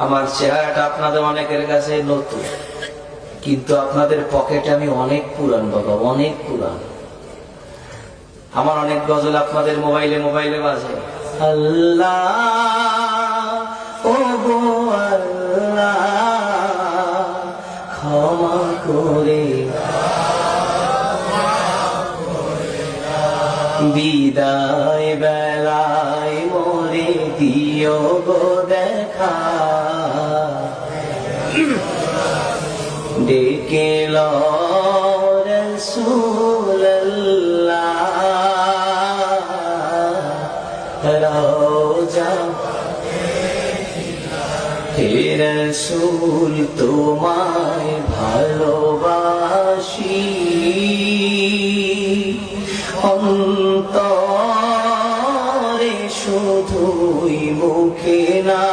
আমার চেহারাটা আপনাদের অনেকের কাছে নতুন, কিন্তু আপনাদের পকেটে আমি অনেক পুরান বাবা, অনেক পুরান। আমার অনেক গজল আপনাদের মোবাইলে মোবাইলে বাজে। আল্লাহ ও গো আল্লাহ ক্ষমা করে বিদায় বেলায় মোরে দিও গো দেখা, ডেকে লো রাসূলুল্লাহ রওজা হে রাসূল তোমায় ভালোবাসি অন্তরে শুধুই মুখে না।